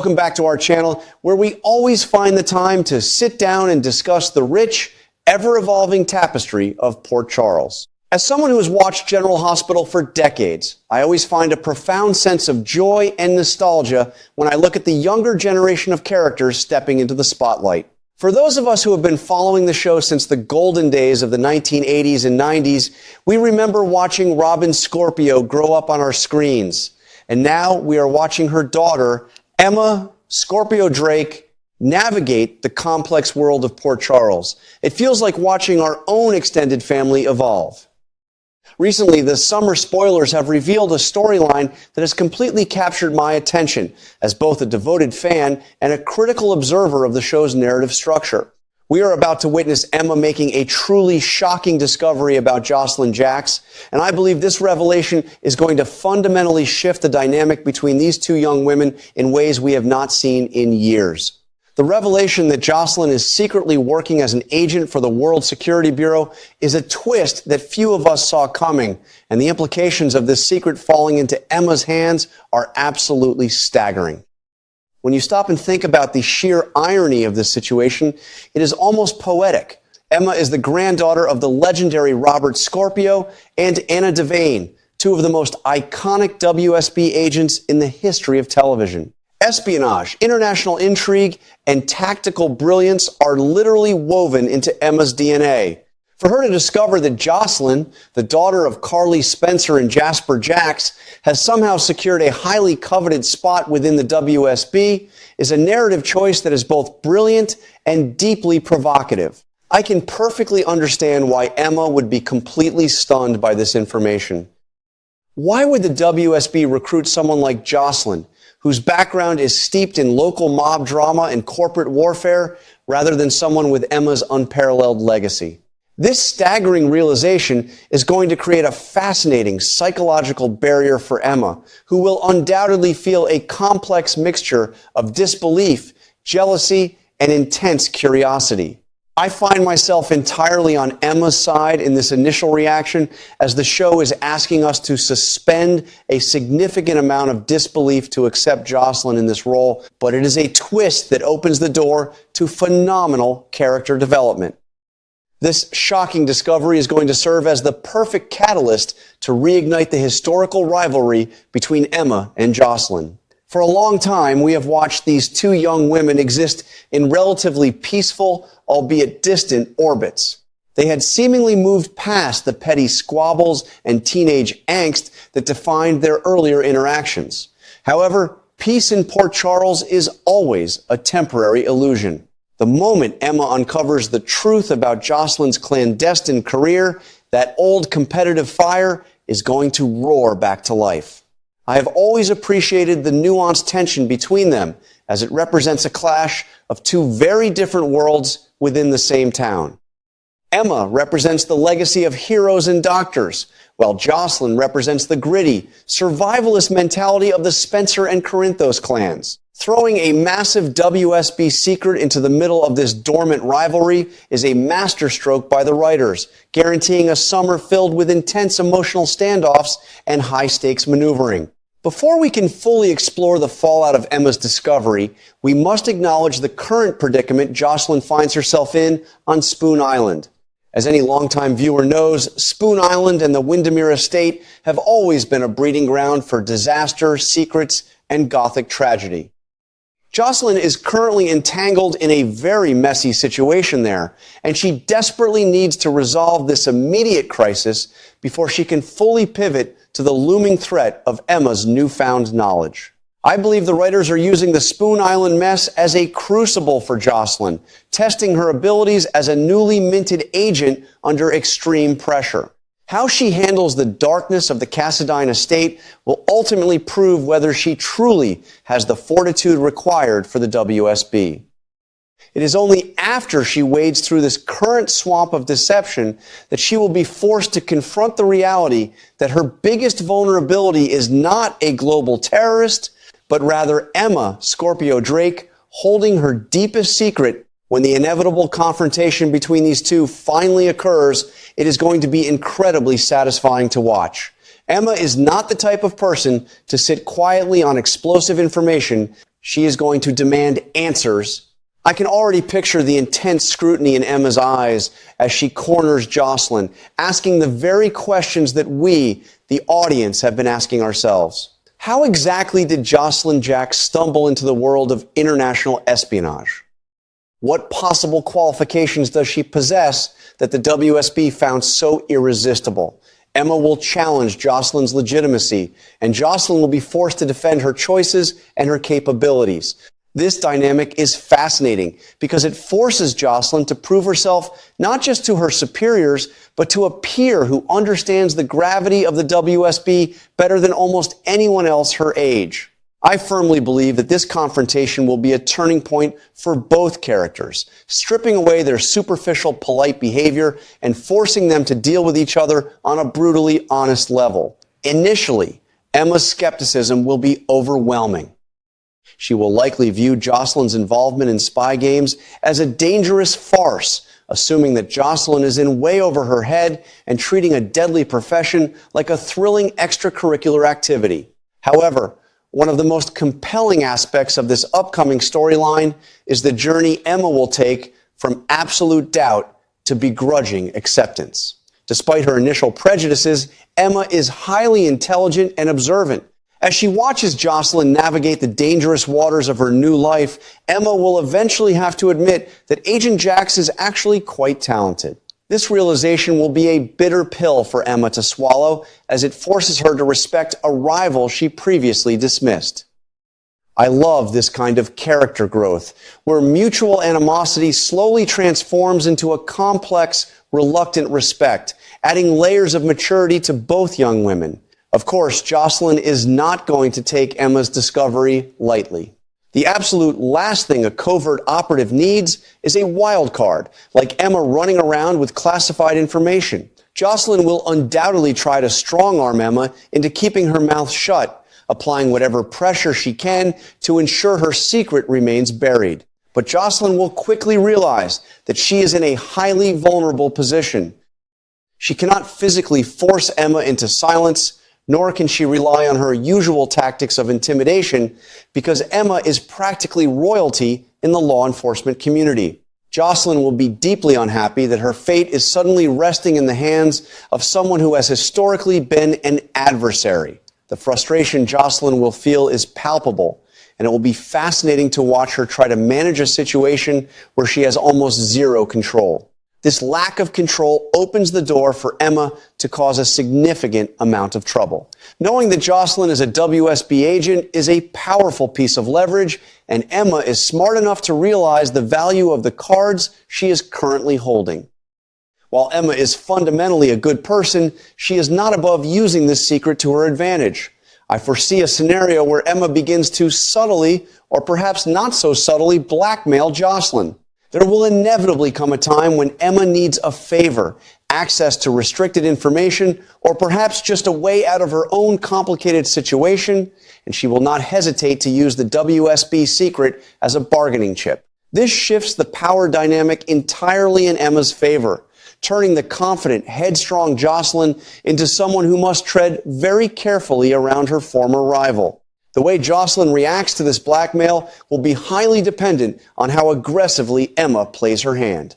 welcome back to our channel, where we always find the time to sit down and discuss the rich, ever-evolving tapestry of Port Charles. As someone who has watched General Hospital for decades, I always find a profound sense of joy and nostalgia when I look at the younger generation of characters stepping into the spotlight. For those of us who have been following the show since the golden days of the 1980s and 90s, we remember watching Robin Scorpio grow up on our screens. And now we are watching her daughter, Emma Scorpio Drake, navigate the complex world of Port Charles. It feels like watching our own extended family evolve. Recently, the summer spoilers have revealed a storyline that has completely captured my attention as both a devoted fan and a critical observer of the show's narrative structure. We are about to witness Emma making a truly shocking discovery about Jocelyn Jacks, and I believe this revelation is going to fundamentally shift the dynamic between these two young women in ways we have not seen in years. The revelation that Jocelyn is secretly working as an agent for the World Security Bureau is a twist that few of us saw coming, and the implications of this secret falling into Emma's hands are absolutely staggering. When you stop and think about the sheer irony of this situation, it is almost poetic. Emma is the granddaughter of the legendary Robert Scorpio and Anna Devane, two of the most iconic WSB agents in the history of television. Espionage, international intrigue, and tactical brilliance are literally woven into Emma's DNA. For her to discover that Jocelyn, the daughter of Carly Spencer and Jasper Jacks, has somehow secured a highly coveted spot within the WSB is a narrative choice that is both brilliant and deeply provocative. I can perfectly understand why Emma would be completely stunned by this information. Why would the WSB recruit someone like Jocelyn, whose background is steeped in local mob drama and corporate warfare, rather than someone with Emma's unparalleled legacy? This staggering realization is going to create a fascinating psychological barrier for Emma, who will undoubtedly feel a complex mixture of disbelief, jealousy, and intense curiosity. I find myself entirely on Emma's side in this initial reaction, as the show is asking us to suspend a significant amount of disbelief to accept Jocelyn in this role, but it is a twist that opens the door to phenomenal character development. This shocking discovery is going to serve as the perfect catalyst to reignite the historical rivalry between Emma and Jocelyn. For a long time, we have watched these two young women exist in relatively peaceful, albeit distant, orbits. They had seemingly moved past the petty squabbles and teenage angst that defined their earlier interactions. However, peace in Port Charles is always a temporary illusion. The moment Emma uncovers the truth about Jocelyn's clandestine career, that old competitive fire is going to roar back to life. I have always appreciated the nuanced tension between them, as it represents a clash of two very different worlds within the same town. Emma represents the legacy of heroes and doctors, while Jocelyn represents the gritty, survivalist mentality of the Spencer and Corinthos clans. Throwing a massive WSB secret into the middle of this dormant rivalry is a masterstroke by the writers, guaranteeing a summer filled with intense emotional standoffs and high-stakes maneuvering. Before we can fully explore the fallout of Emma's discovery, we must acknowledge the current predicament Jocelyn finds herself in on Spoon Island. As any longtime viewer knows, Spoon Island and the Windermere Estate have always been a breeding ground for disaster, secrets, and gothic tragedy. Jocelyn is currently entangled in a very messy situation there, and she desperately needs to resolve this immediate crisis before she can fully pivot to the looming threat of Emma's newfound knowledge. I believe the writers are using the Spoon Island mess as a crucible for Jocelyn, testing her abilities as a newly minted agent under extreme pressure. How she handles the darkness of the Cassadine estate will ultimately prove whether she truly has the fortitude required for the WSB. It is only after she wades through this current swamp of deception that she will be forced to confront the reality that her biggest vulnerability is not a global terrorist, but rather Emma Scorpio Drake holding her deepest secret. When the inevitable confrontation between these two finally occurs, it is going to be incredibly satisfying to watch. Emma is not the type of person to sit quietly on explosive information. She is going to demand answers. I can already picture the intense scrutiny in Emma's eyes as she corners Jocelyn, asking the very questions that we, the audience, have been asking ourselves. How exactly did Jocelyn Jack stumble into the world of international espionage? What possible qualifications does she possess that the WSB found so irresistible? Emma will challenge Jocelyn's legitimacy, and Jocelyn will be forced to defend her choices and her capabilities. This dynamic is fascinating because it forces Jocelyn to prove herself not just to her superiors, but to a peer who understands the gravity of the WSB better than almost anyone else her age. I firmly believe that this confrontation will be a turning point for both characters, stripping away their superficial, polite behavior and forcing them to deal with each other on a brutally honest level. Initially, Emma's skepticism will be overwhelming. She will likely view Jocelyn's involvement in spy games as a dangerous farce, assuming that Jocelyn is in way over her head and treating a deadly profession like a thrilling extracurricular activity. However, one of the most compelling aspects of this upcoming storyline is the journey Emma will take from absolute doubt to begrudging acceptance. Despite her initial prejudices, Emma is highly intelligent and observant. As she watches Jocelyn navigate the dangerous waters of her new life, Emma will eventually have to admit that Agent Jax is actually quite talented. This realization will be a bitter pill for Emma to swallow as it forces her to respect a rival she previously dismissed. I love this kind of character growth, where mutual animosity slowly transforms into a complex, reluctant respect, adding layers of maturity to both young women. Of course, Jocelyn is not going to take Emma's discovery lightly. The absolute last thing a covert operative needs is a wild card, like Emma running around with classified information. Jocelyn will undoubtedly try to strong-arm Emma into keeping her mouth shut, applying whatever pressure she can to ensure her secret remains buried. But Jocelyn will quickly realize that she is in a highly vulnerable position. She cannot physically force Emma into silence, nor can she rely on her usual tactics of intimidation because Emma is practically royalty in the law enforcement community. Jocelyn will be deeply unhappy that her fate is suddenly resting in the hands of someone who has historically been an adversary. The frustration Jocelyn will feel is palpable, and it will be fascinating to watch her try to manage a situation where she has almost zero control. This lack of control opens the door for Emma to cause a significant amount of trouble. Knowing that Jocelyn is a WSB agent is a powerful piece of leverage, and Emma is smart enough to realize the value of the cards she is currently holding. While Emma is fundamentally a good person, she is not above using this secret to her advantage. I foresee a scenario where Emma begins to subtly, or perhaps not so subtly, blackmail Jocelyn. There will inevitably come a time when Emma needs a favor, access to restricted information, or perhaps just a way out of her own complicated situation, and she will not hesitate to use the WSB secret as a bargaining chip. This shifts the power dynamic entirely in Emma's favor, turning the confident, headstrong Jocelyn into someone who must tread very carefully around her former rival. The way Jocelyn reacts to this blackmail will be highly dependent on how aggressively Emma plays her hand.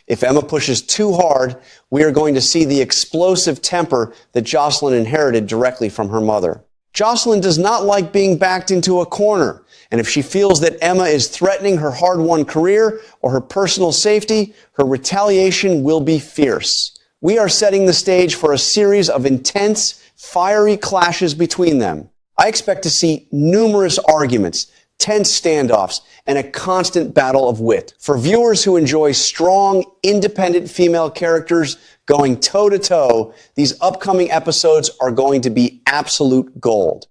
If Emma pushes too hard, we are going to see the explosive temper that Jocelyn inherited directly from her mother. Jocelyn does not like being backed into a corner, and if she feels that Emma is threatening her hard-won career or her personal safety, her retaliation will be fierce. We are setting the stage for a series of intense, fiery clashes between them. I expect to see numerous arguments, tense standoffs, and a constant battle of wit. For viewers who enjoy strong, independent female characters going toe-to-toe, these upcoming episodes are going to be absolute gold.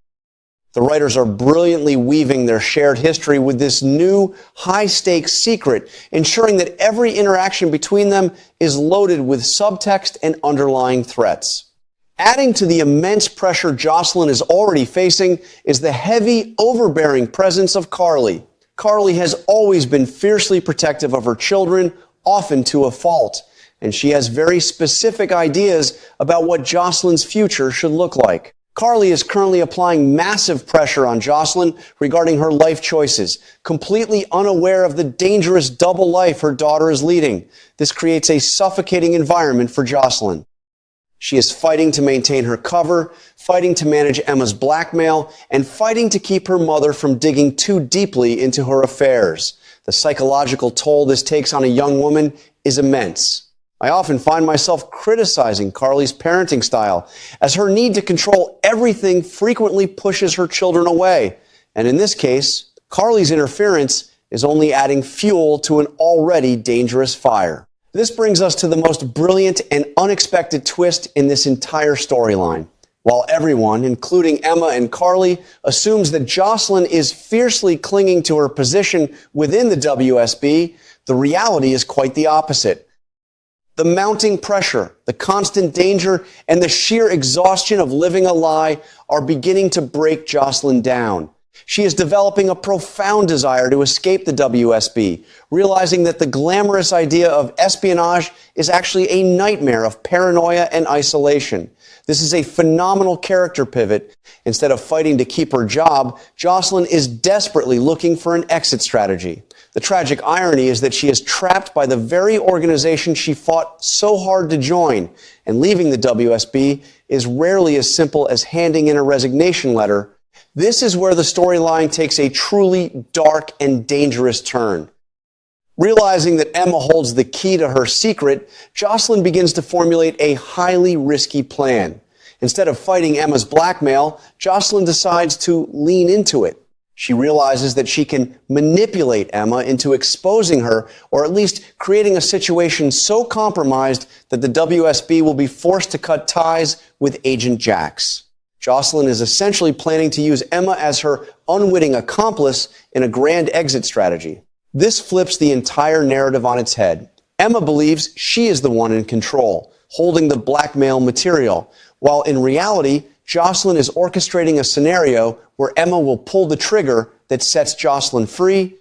The writers are brilliantly weaving their shared history with this new, high-stakes secret, ensuring that every interaction between them is loaded with subtext and underlying threats. Adding to the immense pressure Jocelyn is already facing is the heavy, overbearing presence of Carly. Carly has always been fiercely protective of her children, often to a fault, and she has very specific ideas about what Jocelyn's future should look like. Carly is currently applying massive pressure on Jocelyn regarding her life choices, completely unaware of the dangerous double life her daughter is leading. This creates a suffocating environment for Jocelyn. She is fighting to maintain her cover, fighting to manage Emma's blackmail, and fighting to keep her mother from digging too deeply into her affairs. The psychological toll this takes on a young woman is immense. I often find myself criticizing Carly's parenting style, as her need to control everything frequently pushes her children away. And in this case, Carly's interference is only adding fuel to an already dangerous fire. This brings us to the most brilliant and unexpected twist in this entire storyline. While everyone, including Emma and Carly, assumes that Jocelyn is fiercely clinging to her position within the WSB, the reality is quite the opposite. The mounting pressure, the constant danger, and the sheer exhaustion of living a lie are beginning to break Jocelyn down. She is developing a profound desire to escape the WSB, realizing that the glamorous idea of espionage is actually a nightmare of paranoia and isolation. This is a phenomenal character pivot. Instead of fighting to keep her job, Jocelyn is desperately looking for an exit strategy. The tragic irony is that she is trapped by the very organization she fought so hard to join, and leaving the WSB is rarely as simple as handing in a resignation letter. This is where the storyline takes a truly dark and dangerous turn. Realizing that Emma holds the key to her secret, Jocelyn begins to formulate a highly risky plan. Instead of fighting Emma's blackmail, Jocelyn decides to lean into it. She realizes that she can manipulate Emma into exposing her, or at least creating a situation so compromised that the WSB will be forced to cut ties with Agent Jax. Jocelyn is essentially planning to use Emma as her unwitting accomplice in a grand exit strategy. This flips the entire narrative on its head. Emma believes she is the one in control, holding the blackmail material, while in reality, Jocelyn is orchestrating a scenario where Emma will pull the trigger that sets Jocelyn free.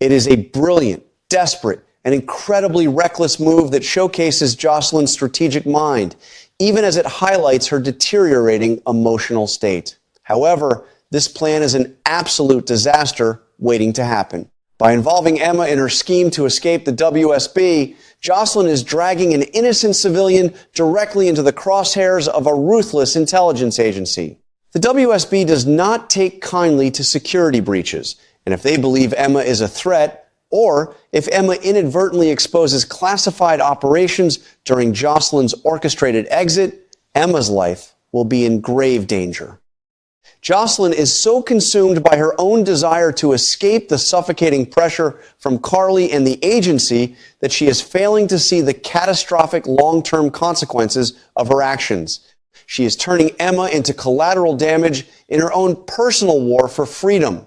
It is a brilliant, desperate, and incredibly reckless move that showcases Jocelyn's strategic mind, even as it highlights her deteriorating emotional state. However, this plan is an absolute disaster waiting to happen. By involving Emma in her scheme to escape the WSB, Jocelyn is dragging an innocent civilian directly into the crosshairs of a ruthless intelligence agency. The WSB does not take kindly to security breaches, and if they believe Emma is a threat, or if Emma inadvertently exposes classified operations during Jocelyn's orchestrated exit, Emma's life will be in grave danger. Jocelyn is so consumed by her own desire to escape the suffocating pressure from Carly and the agency that she is failing to see the catastrophic long-term consequences of her actions. She is turning Emma into collateral damage in her own personal war for freedom.